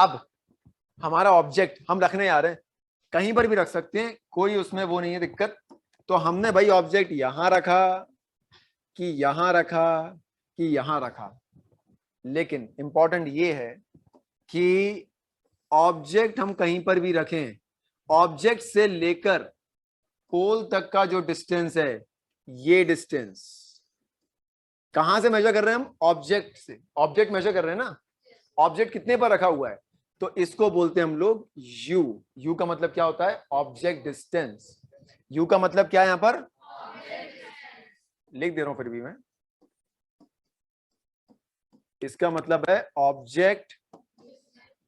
अब हमारा ऑब्जेक्ट हम रखने जा रहे हैं, कहीं पर भी रख सकते हैं, कोई उसमें वो नहीं है दिक्कत। तो हमने भाई ऑब्जेक्ट यहां रखा कि यहां रखा कि यहां रखा, लेकिन इंपॉर्टेंट ये है कि ऑब्जेक्ट हम कहीं पर भी रखें, ऑब्जेक्ट से लेकर पोल तक का जो डिस्टेंस है, ये डिस्टेंस कहां से मेजर कर रहे हैं हम? ऑब्जेक्ट से। ऑब्जेक्ट मेजर कर रहे हैं ना, ऑब्जेक्ट कितने पर रखा हुआ है, तो इसको बोलते हैं हम लोग यू। यू का मतलब क्या होता है? Object distance. यू का मतलब क्या है यहां पर? लिख दे रहा हूं फिर भी मैं, इसका मतलब है ऑब्जेक्ट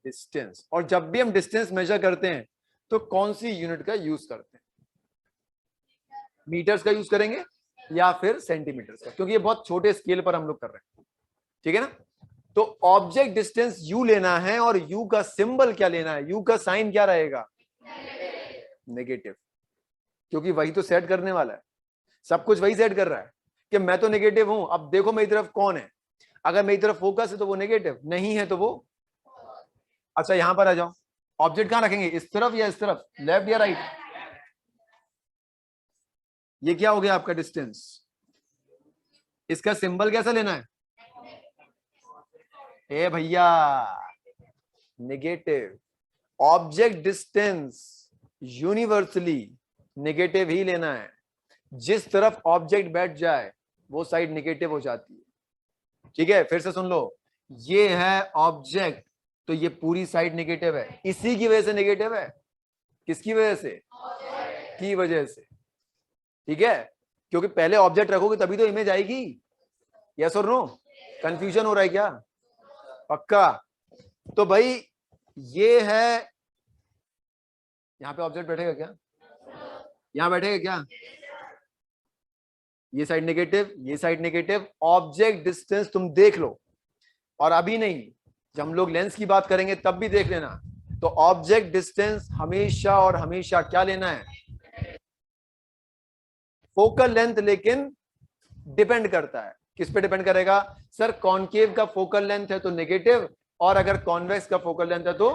डिस्टेंस। और जब भी हम डिस्टेंस मेजर करते हैं तो कौन सी यूनिट का यूज करते हैं? मीटर्स का यूज करेंगे या फिर सेंटीमीटर्स का, क्योंकि ये बहुत छोटे स्केल पर हम लोग कर रहे हैं, ठीक है ना। तो ऑब्जेक्ट डिस्टेंस यू लेना है, और यू का सिंबल क्या लेना है? यू का साइन क्या रहेगा? नेगेटिव, क्योंकि वही तो सेट करने वाला है, सब कुछ वही सेट कर रहा है कि मैं तो नेगेटिव हूं। अब देखो मेरी तरफ कौन है, अगर मेरी तरफ फोकस है तो वो नेगेटिव, नहीं है तो वो। अच्छा यहां पर आ जाओ, ऑब्जेक्ट कहां रखेंगे? इस तरफ या इस तरफ, लेफ्ट या राइट? ये क्या हो गया आपका डिस्टेंस, इसका सिंबल कैसा लेना है? ए भैया, negative. Object distance universally negative ही लेना है, जिस तरफ ऑब्जेक्ट बैठ जाए वो साइड नेगेटिव हो जाती है, ठीक है। फिर से सुन लो, ये है ऑब्जेक्ट, तो ये पूरी साइड नेगेटिव है, इसी की वजह से नेगेटिव है। किसकी वजह से? की वजह से, ठीक है। क्योंकि पहले ऑब्जेक्ट रखोगे तभी तो इमेज आएगी। यस और नो? कंफ्यूजन हो रहा है क्या? पक्का? तो भाई ये है, यहां पे ऑब्जेक्ट बैठेगा क्या? यहां बैठेगा क्या? ये साइड नेगेटिव, ये साइड नेगेटिव। ऑब्जेक्ट डिस्टेंस तुम देख लो, और अभी नहीं, जब हम लोग लेंस की बात करेंगे तब भी देख लेना। तो ऑब्जेक्ट डिस्टेंस हमेशा और हमेशा क्या लेना है? Focal length. लेकिन डिपेंड करता है, किस पे डिपेंड करेगा? सर कॉनकेव का फोकल लेंथ है तो नेगेटिव, और अगर कॉन्वेक्स का फोकल लेंथ है तो।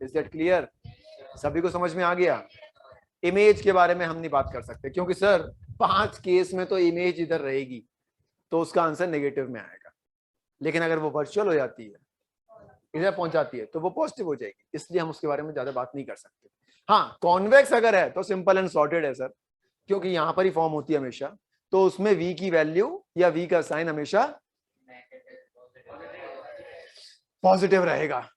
Is that clear? सभी को समझ में आ गया? इमेज के बारे में हम नहीं बात कर सकते, क्योंकि सर 5 केस में तो इमेज इधर रहेगी, तो उसका आंसर नेगेटिव में आएगा। लेकिन अगर वो वर्चुअल हो जाती है, इधर पहुंच जाती है, तो वो पॉजिटिव हो जाएगी, इसलिए हम उसके बारे में ज्यादा बात नहीं कर सकते। हाँ कॉन्वेक्स अगर है तो सिंपल एंड सॉर्टेड है सर, क्योंकि यहां पर ही फॉर्म होती है हमेशा, तो उसमें v की वैल्यू या v का साइन हमेशा पॉजिटिव रहेगा।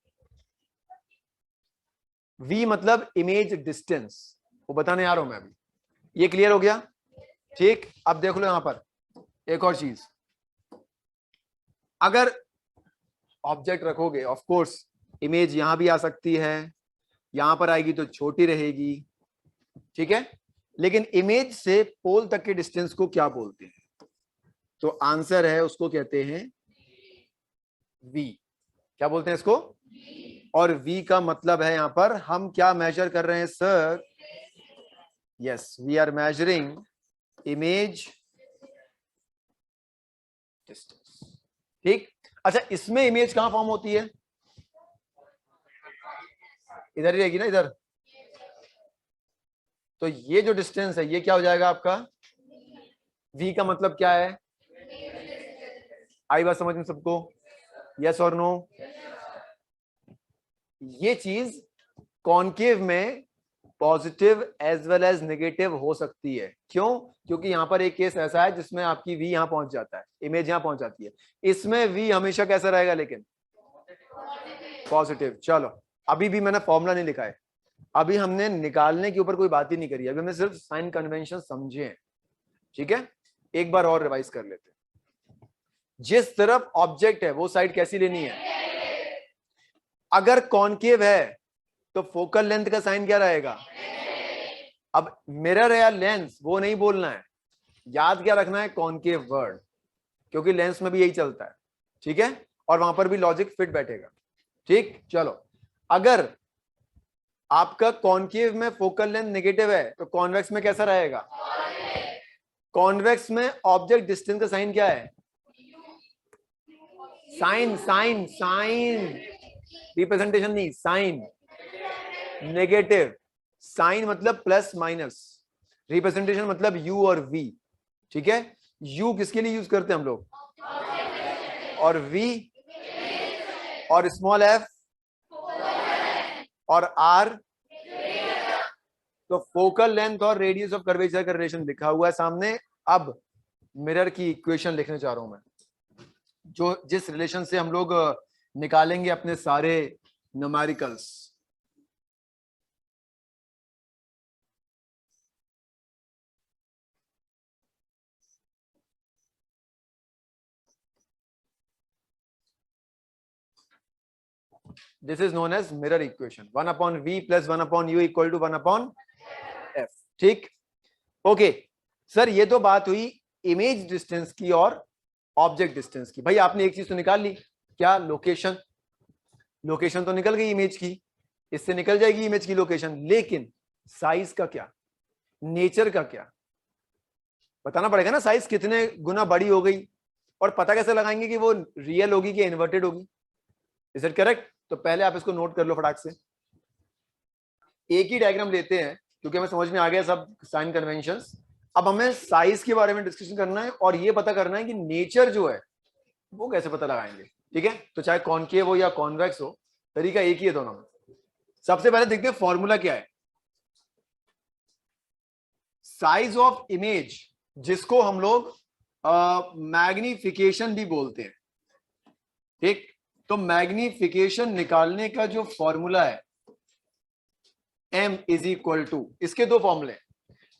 v मतलब इमेज डिस्टेंस, वो बताने आ रहा हूं मैं अभी। ये क्लियर हो गया? ठीक। अब देख लो यहां पर एक और चीज, अगर ऑब्जेक्ट रखोगे, ऑफ कोर्स इमेज यहां भी आ सकती है, यहां पर आएगी तो छोटी रहेगी, ठीक है। लेकिन इमेज से पोल तक के डिस्टेंस को क्या बोलते हैं? तो आंसर है, उसको कहते हैं v। क्या बोलते हैं इसको? और v का मतलब है यहां पर हम क्या मेजर कर रहे हैं sir? Yes, we are measuring image distance, ठीक। अच्छा इसमें इमेज कहां फॉर्म होती है? इधर ही रहेगी ना, इधर। तो ये जो डिस्टेंस है ये क्या हो जाएगा आपका? v का मतलब क्या है? आई बात समझ में सबको? यस और नो? ये चीज कॉनकेव में positive as well as negative हो सकती है। क्यों? क्योंकि यहां पर एक केस ऐसा है जिसमें आपकी v यहां पहुंच जाता है, इमेज यहां पहुंच जाती है। इसमें v हमेशा कैसा रहेगा लेकिन? पॉजिटिव। चलो अभी भी मैंने फॉर्मूला नहीं लिखा है, अभी हमने निकालने के ऊपर कोई बात ही नहीं करी, अभी हमने सिर्फ साइन कन्वेंशन समझे हैं, ठीक है। एक बार और रिवाइज कर लेते हैं। जिस तरफ ऑब्जेक्ट है वो साइड कैसी लेनी है? अगर कॉनकेव है तो फोकल लेंथ का साइन क्या रहेगा? अब मिरर या लेंस वो नहीं बोलना है, याद क्या रखना है? कॉनकेव वर्ड, क्योंकि लेंस में भी यही चलता है, ठीक है। और वहां पर भी लॉजिक फिट बैठेगा, ठीक। चलो अगर आपका कॉनकेव में फोकल लेंथ नेगेटिव है तो कॉन्वेक्स में कैसा रहेगा? कॉन्वेक्स में ऑब्जेक्ट डिस्टेंस का साइन क्या है? साइन साइन साइन रिप्रेजेंटेशन नहीं, साइन नेगेटिव, साइन मतलब प्लस माइनस, रिप्रेजेंटेशन मतलब यू और वी। ठीक है, यू किसके लिए यूज करते हैं हम लोग, और वी और स्मॉल एफ और आर, तो फोकल लेंथ और रेडियस ऑफ कर्वेचर का रिलेशन लिखा हुआ है सामने। अब मिरर की इक्वेशन लिखने जा रहा हूं मैं, जो जिस रिलेशन से हम लोग निकालेंगे अपने सारे numericals. This is known as mirror equation, 1/v plus 1/u equal to 1/f। ठीक, ओके सर, ये तो बात हुई इमेज डिस्टेंस की और ऑब्जेक्ट डिस्टेंस की। भाई आपने एक चीज तो निकाल ली, क्या, लोकेशन। लोकेशन तो निकल गई इमेज की, इससे निकल जाएगी इमेज की लोकेशन, लेकिन साइज का क्या, नेचर का क्या, बताना पड़ेगा ना, साइज कितने गुना बड़ी हो गई, और पता कैसे लगाएंगे कि वो रियल होगी कि इन्वर्टेड होगी। Is it correct? तो पहले आप इसको नोट कर लो फटाक से। एक ही डायग्राम लेते हैं क्योंकि हमें समझ में आ गया सब साइन कन्वेंशंस। अब हमें साइज के बारे में डिस्कशन करना है और ये पता करना है कि नेचर जो है वो कैसे पता लगाएंगे। ठीक है, तो चाहे कॉनकेव हो या कॉन्वेक्स हो, तरीका एक ही है दोनों में। सबसे पहले देखते हैं फॉर्मूला क्या है। साइज ऑफ इमेज, जिसको हम लोग मैग्निफिकेशन भी बोलते हैं। ठीक, तो मैग्निफिकेशन निकालने का जो फॉर्मूला है m इज इक्वल टू, इसके दो फॉर्मूले,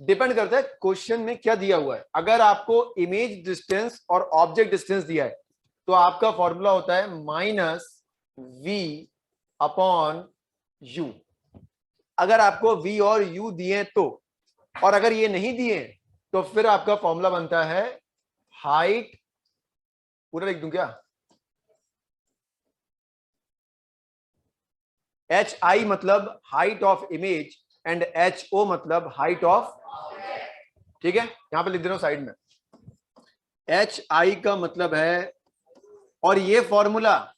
डिपेंड करता है क्वेश्चन में क्या दिया हुआ है। अगर आपको इमेज डिस्टेंस और ऑब्जेक्ट डिस्टेंस दिया है तो आपका फॉर्मूला होता है -v/u। अगर आपको v और u दिए तो, और अगर ये नहीं दिए तो फिर आपका फॉर्मूला बनता है हाइट, पूरा लिख दूं क्या, HI मतलब height of image and HO मतलब हाइट ऑफ, ठीक है, यहां पे लिख दे रहा हूं साइड में। HI का मतलब है, और ये फॉर्मूला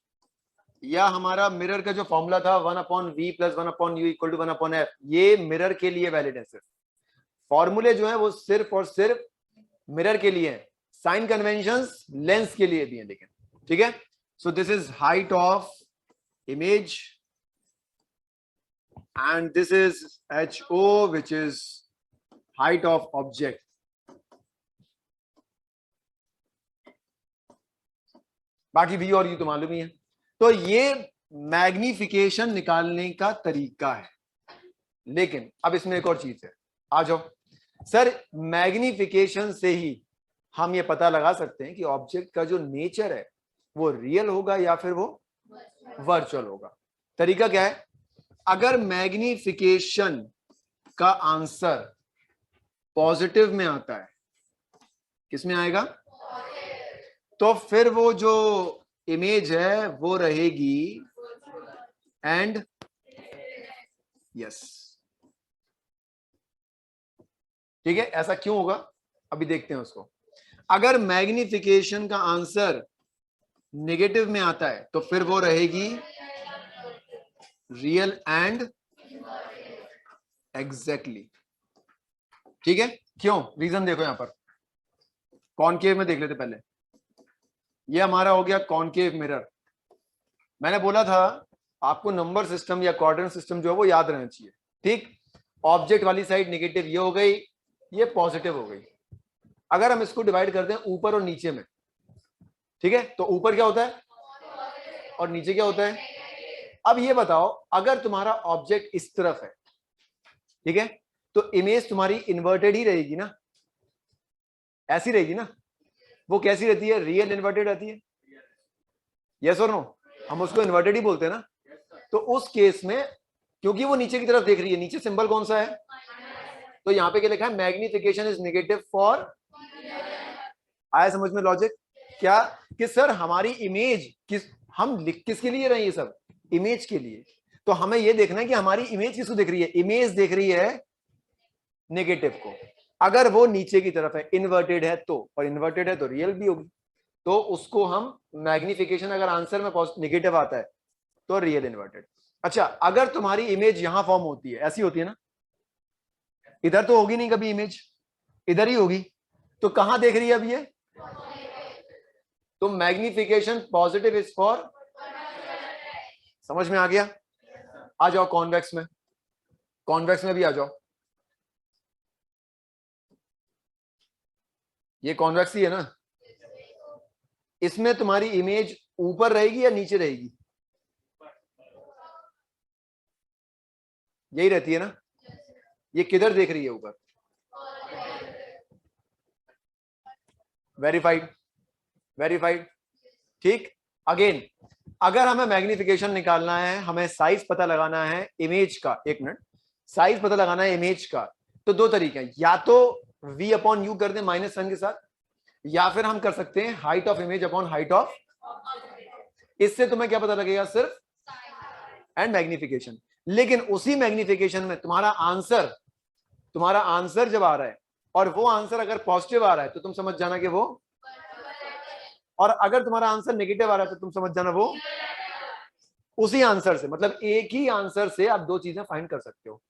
या हमारा मिरर का जो फॉर्मूला था 1/v plus 1/u equal to 1/f, ये मिरर के लिए वैलिड है। सिर्फ फॉर्मूले जो है वो सिर्फ और सिर्फ मिरर के लिए है, साइन कन्वेंशंस लेंस के लिए भी है लेकिन। ठीक है, so this is height of image and this is HO which is height of object। बाकी V और U तो मालूम ही है। तो ये मैग्निफिकेशन निकालने का तरीका है, लेकिन अब इसमें एक और चीज है, आ जाओ सर। मैग्निफिकेशन से ही हम ये पता लगा सकते हैं कि ऑब्जेक्ट का जो नेचर है वो रियल होगा या फिर वो वर्चुअल होगा। तरीका क्या है, अगर मैग्निफिकेशन का आंसर पॉजिटिव में आता है, किस में आएगा, तो फिर वो जो इमेज है वो रहेगी एंड यस। ठीक है, ऐसा क्यों होगा अभी देखते हैं उसको। अगर मैग्निफिकेशन का आंसर नेगेटिव में आता है तो फिर वो रहेगी रियल एंड एग्जैक्टली। ठीक है, क्यों, रीजन देखो यहां पर, कॉनकेव में देख लेते पहले। ये हमारा हो गया कॉनकेव मिरर। मैंने बोला था आपको नंबर सिस्टम या क्वाड्रेंट सिस्टम जो है वो याद रहना चाहिए। ठीक, ऑब्जेक्ट वाली साइड नेगेटिव ये हो गई, ये पॉजिटिव हो गई। अगर हम इसको डिवाइड करते हैं ऊपर और नीचे में, ठीक है, तो ऊपर क्या होता है और नीचे क्या होता है। अब ये बताओ, अगर तुम्हारा ऑब्जेक्ट इस तरफ है, ठीक है, तो इमेज तुम्हारी इन्वर्टेड ही रहेगी ना, ऐसी रहेगी ना। वो कैसी रहती है, रियल इन्वर्टेड रहती है, यस और नो, हम उसको इन्वर्टेड ही बोलते हैं ना। तो उस केस में क्योंकि वो नीचे की तरफ देख रही है, नीचे सिंबल कौन सा है, तो यहां पे क्या लिखा है, मैग्निफिकेशन इज नेगेटिव फॉर, आया समझ में लॉजिक क्या, कि सर हमारी इमेज हम लिख किसके लिए रहे हैं, ये सब इमेज के लिए। तो हमें ये देखना है कि हमारी इमेज किसको देख रही है, इमेज देख रही है नेगेटिव को। अगर वो नीचे की तरफ है, इन्वर्टेड है तो, और इन्वर्टेड है तो रियल भी होगी, तो उसको हम मैग्निफिकेशन, अगर आंसर में नेगेटिव आता है तो रियल इन्वर्टेड। अच्छा, अगर तुम्हारी इमेज यहां फॉर्म होती है, ऐसी होती है ना, इधर तो होगी नहीं कभी इमेज, इधर ही होगी, तो कहां देख रही है अब ये? तो मैग्निफिकेशन पॉजिटिव इज फॉर, समझ में आ गया? आ जाओ कॉन्वेक्स में, कॉन्वेक्स में भी आ जाओ। ये कॉन्वेक्स ही है ना, इसमें तुम्हारी इमेज ऊपर रहेगी या नीचे रहेगी? यही रहती है ना। ये किधर देख रही है? ऊपर। वेरीफाइड, वेरीफाइड, ठीक। अगेन, अगर हमें मैग्निफिकेशन निकालना है, हमें साइज पता लगाना है इमेज का, एक मिनट, साइज पता लगाना है इमेज का, तो दो तरीके हैं, या तो v अपॉन यू कर दें -1 के साथ, या फिर हम कर सकते हैं height of image upon height of, इससे तुम्हें क्या पता लगेगा? सिर्फ एंड मैग्निफिकेशन। लेकिन उसी मैग्निफिकेशन में तुम्हारा आंसर जब आ रहा है, और वो आंसर अगर पॉजिटिव आ रहा है, तो तुम समझ जाना कि वो, और अगर तुम्हारा आंसर नेगेटिव आ रहा है, तो तुम समझ जाना वो। उसी आंसर से, मतलब एक ही आंसर से आप दो चीजें फाइंड कर सकते हो।